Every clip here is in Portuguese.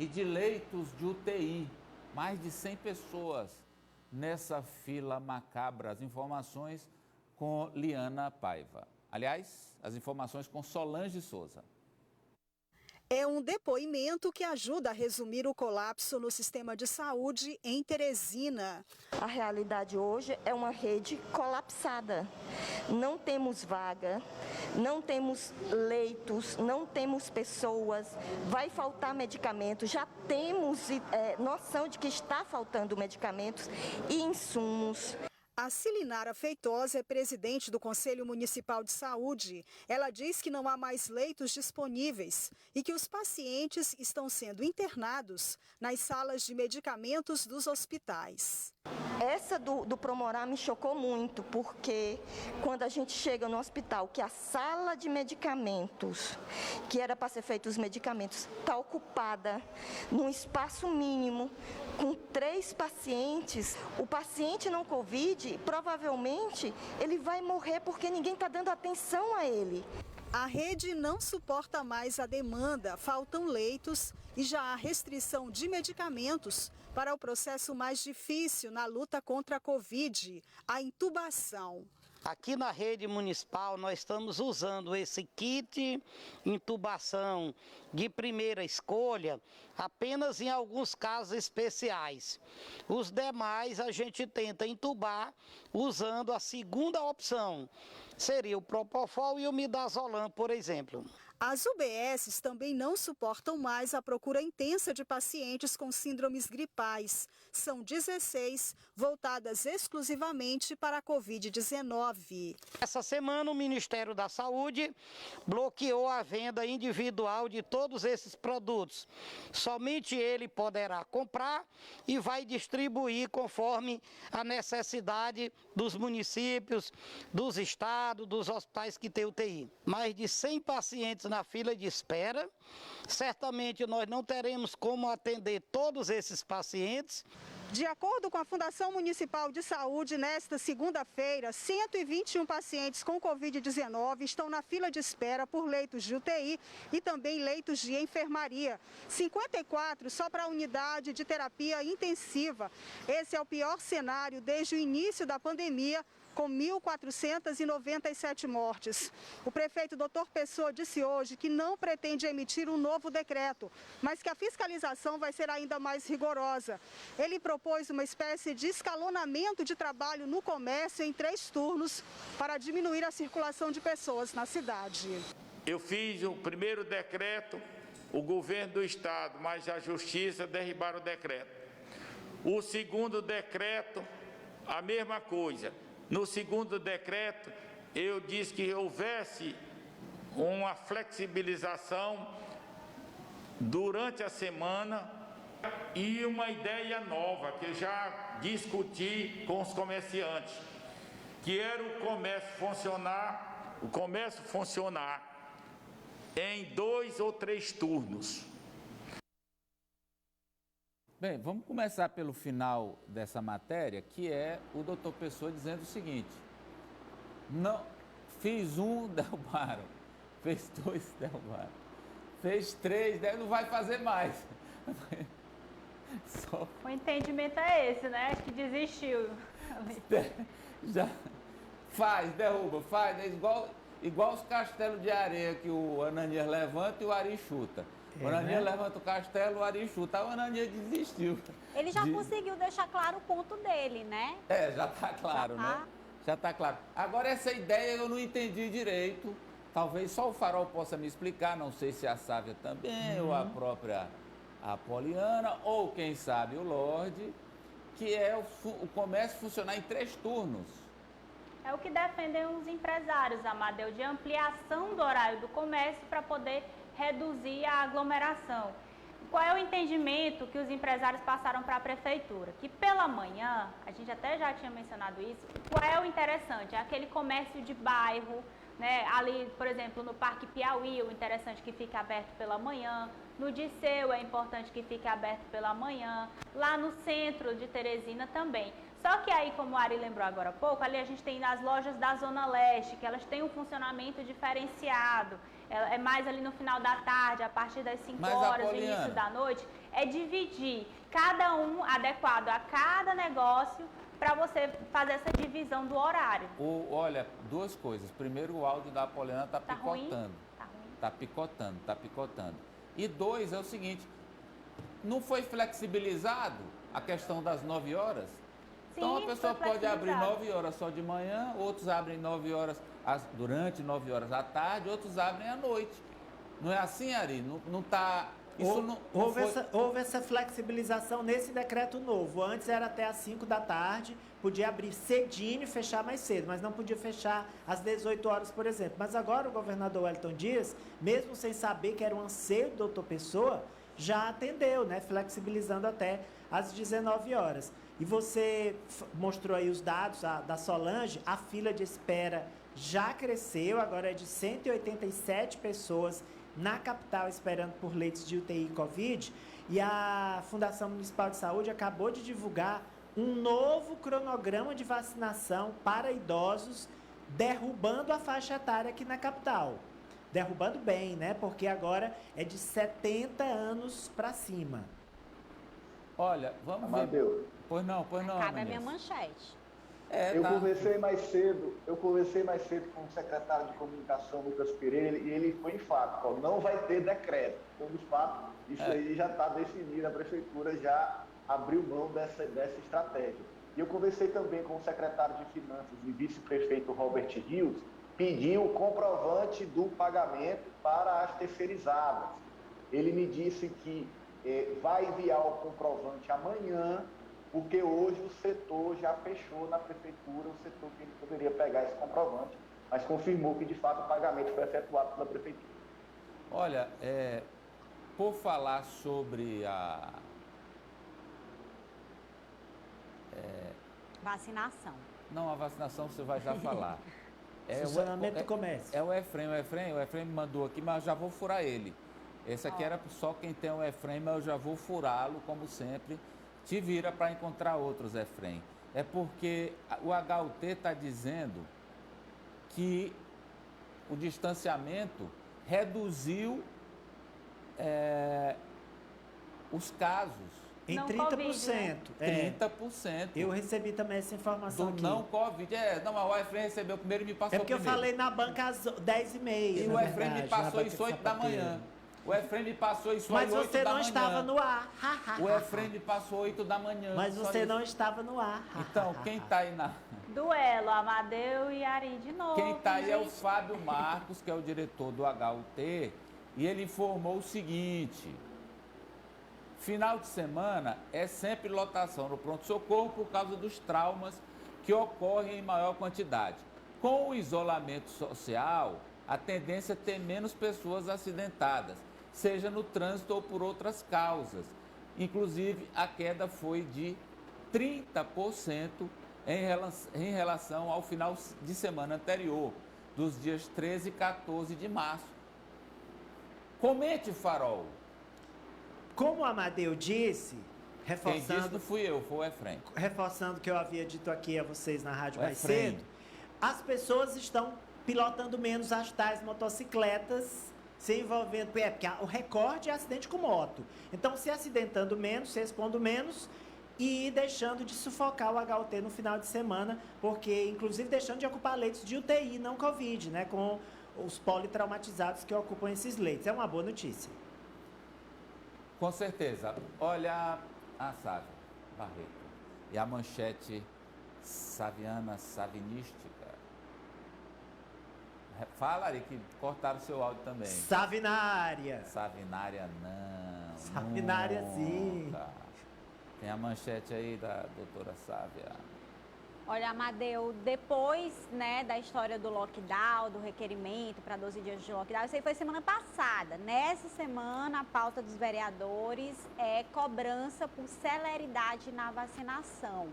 e de leitos de UTI. Mais de 100 pessoas nessa fila macabra. As informações com Liana Paiva. Aliás, as informações com Solange Souza. É um depoimento que ajuda a resumir o colapso no sistema de saúde em Teresina. A realidade hoje é uma rede colapsada. Não temos vaga, não temos leitos, não temos pessoas, vai faltar medicamentos. Já temos noção de que está faltando medicamentos e insumos. A Cilinara Feitosa é presidente do Conselho Municipal de Saúde. Ela diz que não há mais leitos disponíveis e que os pacientes estão sendo internados nas salas de medicamentos dos hospitais. Essa do Promorá me chocou muito, porque quando a gente chega no hospital, que a sala de medicamentos, que era para ser feito os medicamentos, está ocupada num espaço mínimo, com 3 pacientes, o paciente não Covid, provavelmente ele vai morrer porque ninguém está dando atenção a ele. A rede não suporta mais a demanda, faltam leitos e já há restrição de medicamentos para o processo mais difícil na luta contra a Covid, a intubação. Aqui na rede municipal nós estamos usando esse kit intubação de primeira escolha apenas em alguns casos especiais. Os demais a gente tenta intubar usando a segunda opção, seria o Propofol e o Midazolam, por exemplo. As UBSs também não suportam mais a procura intensa de pacientes com síndromes gripais. São 16, voltadas exclusivamente para a Covid-19. Essa semana o Ministério da Saúde bloqueou a venda individual de todos esses produtos. Somente ele poderá comprar e vai distribuir conforme a necessidade dos municípios, dos estados, dos hospitais que têm UTI. Mais de 100 pacientes na fila de espera. Certamente nós não teremos como atender todos esses pacientes. De acordo com a Fundação Municipal de Saúde, nesta segunda-feira, 121 pacientes com Covid-19 estão na fila de espera por leitos de UTI e também leitos de enfermaria. 54 só para a unidade de terapia intensiva. Esse é o pior cenário desde o início da pandemia, com 1.497 mortes. O prefeito Dr. Pessoa disse hoje que não pretende emitir um novo decreto, mas que a fiscalização vai ser ainda mais rigorosa. Ele propôs uma espécie de escalonamento de trabalho no comércio em 3 turnos para diminuir a circulação de pessoas na cidade. Eu fiz o primeiro decreto, o governo do estado, mas a justiça derribaram o decreto. O segundo decreto, a mesma coisa. No segundo decreto, eu disse que houvesse uma flexibilização durante a semana e uma ideia nova que eu já discuti com os comerciantes, que era o comércio funcionar em 2 ou 3 turnos. Bem, vamos começar pelo final dessa matéria, que é o doutor Pessoa dizendo o seguinte: não, fiz 1, derrubaram, fez 2, derrubaram, fez 3, não vai fazer mais. Só... O entendimento é esse, né? Que desistiu. Já faz, derruba, faz, é igual os castelos de areia que o Ananias levanta e o Ari chuta. O Ananias levanta o castelo, o Ari chuta. O Ananias desistiu. Ele já conseguiu deixar claro o ponto dele, né? Já está claro, né? Já está claro. Agora, essa ideia eu não entendi direito. Talvez só o Farol possa me explicar. Não sei se a Sávia também, ou a própria Poliana, ou quem sabe o Lorde, que é o comércio funcionar em 3 turnos. É o que defendem os empresários, Amadeu, de ampliação do horário do comércio para poder reduzir a aglomeração. Qual é o entendimento que os empresários passaram para a prefeitura? Que pela manhã, a gente até já tinha mencionado isso, qual é o interessante? É aquele comércio de bairro, né? Ali, por exemplo, no Parque Piauí, o interessante é que fique aberto pela manhã, no Disseu é importante que fique aberto pela manhã, lá no centro de Teresina também. Só que aí, como o Ari lembrou agora há pouco, ali a gente tem as lojas da Zona Leste, que elas têm um funcionamento diferenciado. É mais ali no final da tarde, a partir das 5 horas, do início da noite. é dividir cada um adequado a cada negócio para você fazer essa divisão do horário. Olha, duas coisas. Primeiro, o áudio da Poliana está Tá ruim? picotando. Tá ruim. Está picotando. E dois, é o seguinte, não foi flexibilizado a questão das 9 horas? Então a pessoa pode abrir 9 horas só de manhã, outros abrem 9 horas durante 9 horas à tarde, outros abrem à noite. Não é assim, Ari? Não está... Houve essa flexibilização nesse decreto novo. Antes era até às 5 da tarde, podia abrir cedinho e fechar mais cedo, mas não podia fechar às 18 horas, por exemplo. Mas agora o governador Wellington Dias, mesmo sem saber que era um anseio do doutor Pessoa, já atendeu, né? Flexibilizando até às 19 horas. E você mostrou aí os dados da Solange, a fila de espera já cresceu, agora é de 187 pessoas na capital esperando por leitos de UTI Covid, e a Fundação Municipal de Saúde acabou de divulgar um novo cronograma de vacinação para idosos, derrubando a faixa etária aqui na capital. Derrubando bem, né? Porque agora é de 70 anos para cima. Olha, vamos Amadeu. ver. Pois não, Cabe a minha manchete. Eu conversei mais cedo com o secretário de Comunicação, Lucas Pereira, e ele foi enfático, ó, não vai ter decreto. Então, de fato, isso aí já está definido, a Prefeitura já abriu mão dessa estratégia. E eu conversei também com o secretário de Finanças e vice-prefeito Robert Rios, pediu o comprovante do pagamento para as terceirizadas. Ele me disse que vai enviar o comprovante amanhã, porque hoje o setor já fechou na prefeitura, o setor que ele poderia pegar esse comprovante, mas confirmou que de fato o pagamento foi efetuado pela prefeitura. Olha, por falar sobre Vacinação. Não, a vacinação você vai já falar. Funcionamento do comércio. É o Efrem me mandou aqui, mas eu já vou furar ele. Esse aqui era só quem tem o Efrem, mas eu já vou furá-lo, como sempre. Te vira para encontrar outros, Efrem. É porque o HUT está dizendo que o distanciamento reduziu os casos. Em Não 30%. Covid, né? 30%. Eu recebi também essa informação do aqui. não Covid. Não, o Efrem recebeu primeiro e me passou É porque primeiro. eu falei na banca às 10h30. E o Efrem me passou isso 8 da manhã. O Efrem me passou isso Mas 8 você da não manhã. estava no ar. O Efrem me passou 8 da manhã. Mas só você isso. não estava no ar. Então, quem está aí Duelo, Amadeu e Ari de novo. Quem está aí é o gente. Fábio Marcos, que é o diretor do HUT, e ele informou o seguinte: final de semana é sempre lotação no pronto-socorro por causa dos traumas que ocorrem em maior quantidade. Com o isolamento social, a tendência é ter menos pessoas acidentadas, seja no trânsito ou por outras causas. Inclusive, a queda foi de 30% em relação ao final de semana anterior, dos dias 13 e 14 de março. Comente, Farol. Como o Amadeu disse, Quem disse não fui eu, foi o Efrem. reforçando o que eu havia dito aqui a vocês na rádio O mais Efrem. cedo, as pessoas estão pilotando menos as tais motocicletas, se envolvendo, porque o recorde é acidente com moto. Então, se acidentando menos, se expondo menos e deixando de sufocar o HUT no final de semana, porque, inclusive, deixando de ocupar leitos de UTI, não Covid, né, com os politraumatizados que ocupam esses leitos. É uma boa notícia. Com certeza. Olha a Sávia Barreto e a manchete saviana, savinística. Fala, Ari, que cortaram o seu áudio também. Savinária. Savinária não. Savinária, sim. Nunca. Tem a manchete aí da doutora Sávia. Olha, Amadeu, depois, né, da história do lockdown, do requerimento para 12 dias de lockdown, isso aí foi semana passada. Nessa semana, a pauta dos vereadores é cobrança por celeridade na vacinação.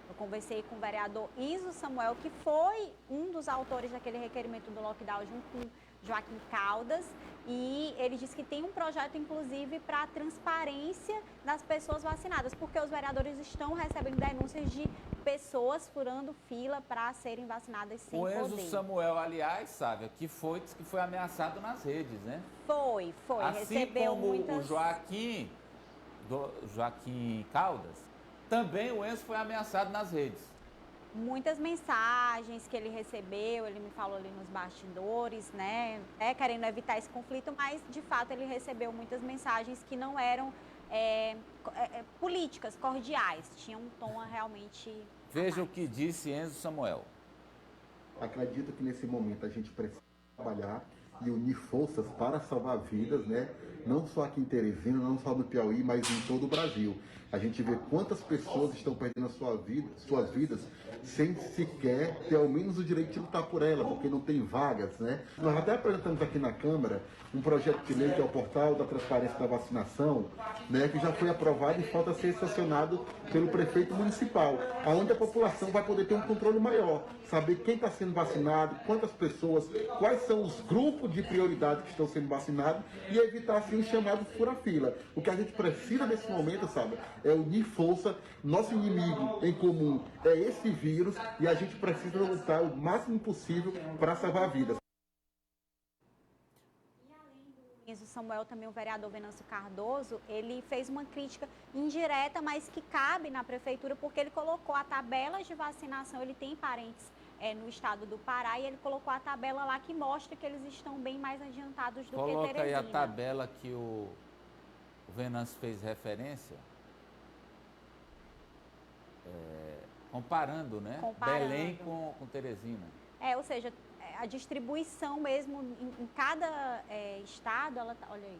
Eu conversei com o vereador Iso Samuel, que foi um dos autores daquele requerimento do lockdown junto com Joaquim Caldas, e ele disse que tem um projeto, inclusive, para a transparência das pessoas vacinadas, porque os vereadores estão recebendo denúncias de pessoas furando fila para serem vacinadas sem poder. O Enzo Samuel, aliás, Sávia, disse que foi ameaçado nas redes, né? Foi. Assim Recebeu como muitas... o Joaquim Joaquim Caldas, também o Enzo foi ameaçado nas redes. Muitas mensagens que ele recebeu, ele me falou ali nos bastidores, né, querendo evitar esse conflito, mas de fato ele recebeu muitas mensagens que não eram políticas, cordiais, tinham um tom realmente... Veja o que disse Enzo Samuel. Acredito que nesse momento a gente precisa trabalhar e unir forças para salvar vidas, né? Não só aqui em Teresina, não só no Piauí, mas em todo o Brasil. A gente vê quantas pessoas estão perdendo suas vidas sem sequer ter ao menos o direito de lutar por ela, porque não tem vagas, né? Nós até apresentamos aqui na Câmara um projeto de lei que é o Portal da Transparência da Vacinação, né, que já foi aprovado e falta ser sancionado pelo prefeito municipal, onde a população vai poder ter um controle maior, saber quem está sendo vacinado, quantas pessoas, quais são os grupos de prioridade que estão sendo vacinados e evitar assim o chamado fura-fila. O que a gente precisa nesse momento, sabe, é unir força. Nosso inimigo em comum é esse vírus e a gente precisa lutar o máximo possível para salvar vidas. O Samuel, também o vereador Venâncio Cardoso, ele fez uma crítica indireta, mas que cabe na prefeitura, porque ele colocou a tabela de vacinação, ele tem parentes no estado do Pará, e ele colocou a tabela lá que mostra que eles estão bem mais adiantados do que Teresina. Coloca aí a tabela que o Venâncio fez referência, comparando, né? Belém com Teresina. Ou seja, a distribuição mesmo em cada estado, olha aí,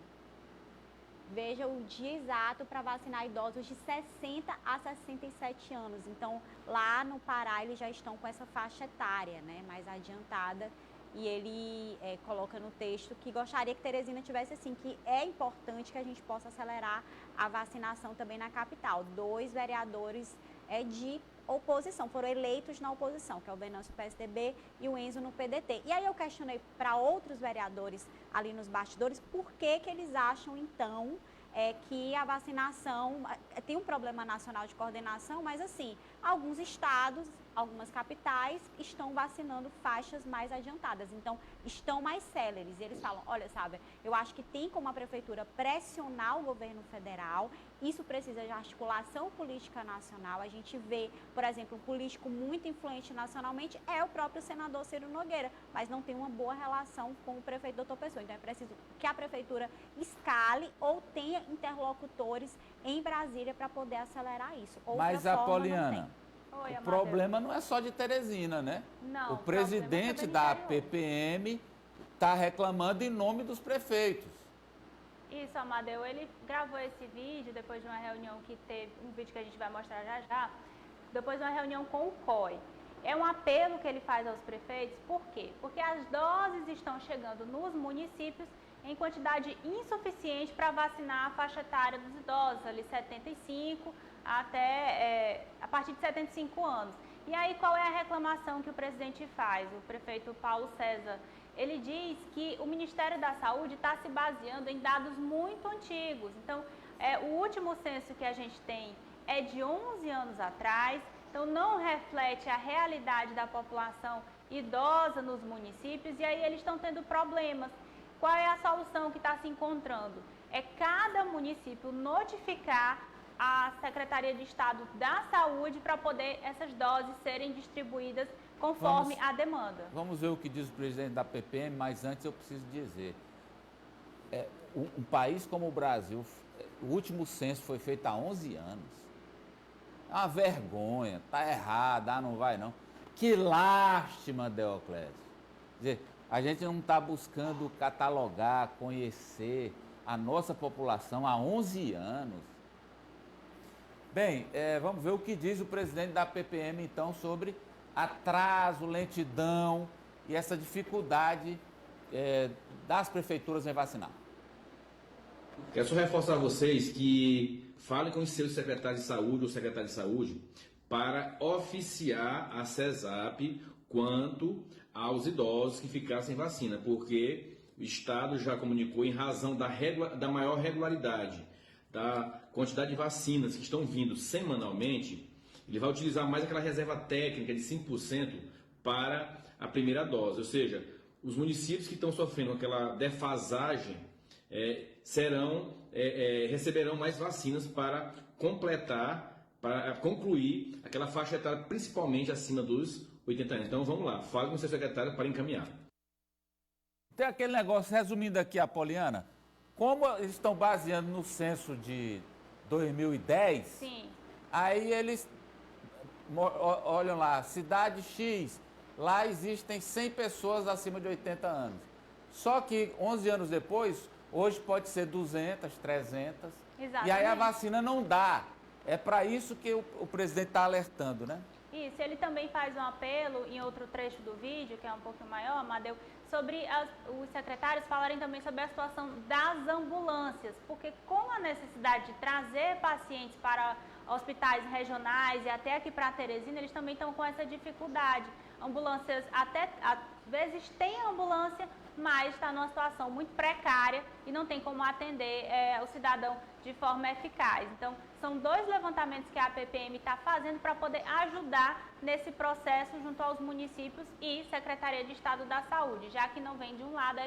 veja o dia exato para vacinar idosos de 60 a 67 anos. Então, lá no Pará, eles já estão com essa faixa etária, né, mais adiantada. E ele coloca no texto que gostaria que Teresina tivesse assim, que é importante que a gente possa acelerar a vacinação também na capital. 2 vereadores de oposição, foram eleitos na oposição, que é o Venâncio PSDB e o Enzo no PDT. E aí eu questionei para outros vereadores ali nos bastidores por que eles acham, então, que a vacinação tem um problema nacional de coordenação, mas assim, alguns estados, algumas capitais estão vacinando faixas mais adiantadas, então estão mais céleres. E eles falam, olha, sabe, eu acho que tem como a prefeitura pressionar o governo federal, isso precisa de articulação política nacional. A gente vê, por exemplo, um político muito influente nacionalmente é o próprio senador Ciro Nogueira, mas não tem uma boa relação com o prefeito Doutor Pessoa. Então é preciso que a prefeitura escale ou tenha interlocutores em Brasília para poder acelerar isso. Mas, Apoliana, o problema não é só de Teresina, né? Não, o presidente da PPM está reclamando em nome dos prefeitos. Isso, Amadeu, ele gravou esse vídeo depois de uma reunião que teve, um vídeo que a gente vai mostrar já já, depois de uma reunião com o COI. É um apelo que ele faz aos prefeitos, por quê? Porque as doses estão chegando nos municípios em quantidade insuficiente para vacinar a faixa etária dos idosos, ali 75 até a partir de 75 anos. E aí qual é a reclamação que o presidente faz, o prefeito Paulo César? Ele diz que o Ministério da Saúde está se baseando em dados muito antigos. Então, o último censo que a gente tem é de 11 anos atrás, então não reflete a realidade da população idosa nos municípios, e aí eles estão tendo problemas. Qual é a solução que está se encontrando? É cada município notificar a Secretaria de Estado da Saúde para poder essas doses serem distribuídas conforme a demanda. Vamos ver o que diz o presidente da PPM, mas antes eu preciso dizer, um país como o Brasil, o último censo foi feito há 11 anos. É uma vergonha, tá errado, não vai não. Que lástima, Deoclésio. Quer dizer, a gente não está buscando catalogar, conhecer a nossa população há 11 anos. Bem, vamos ver o que diz o presidente da PPM, então, sobre atraso, lentidão e essa dificuldade das prefeituras em vacinar. Quero só reforçar a vocês que falem com os seus secretários de saúde ou secretários de saúde para oficiar a CESAP quanto aos idosos que ficaram sem vacina, porque o Estado já comunicou em razão da maior regularidade, da quantidade de vacinas que estão vindo semanalmente, ele vai utilizar mais aquela reserva técnica de 5% para a primeira dose, ou seja, os municípios que estão sofrendo aquela defasagem receberão mais vacinas para completar, para concluir aquela faixa etária, principalmente acima dos 80 anos. Então vamos lá, fale com o seu secretário para encaminhar. Tem aquele negócio, resumindo aqui, Apoliana, como eles estão baseando no censo de 2010, Sim. aí eles olham lá, cidade X, lá existem 100 pessoas acima de 80 anos. Só que 11 anos depois, hoje pode ser 200, 300, Exatamente. e aí a vacina não dá. É para isso que o presidente está alertando, né? Isso, ele também faz um apelo em outro trecho do vídeo, que é um pouquinho maior, Amadeu, sobre os secretários falarem também sobre a situação das ambulâncias, porque com a necessidade de trazer pacientes para hospitais regionais e até aqui para Teresina, eles também estão com essa dificuldade. Ambulâncias, até às vezes tem ambulância, mas está numa situação muito precária e não tem como atender o cidadão de forma eficaz. Então, são 2 levantamentos que a PPM está fazendo para poder ajudar nesse processo junto aos municípios e Secretaria de Estado da Saúde, já que não vem de um lado,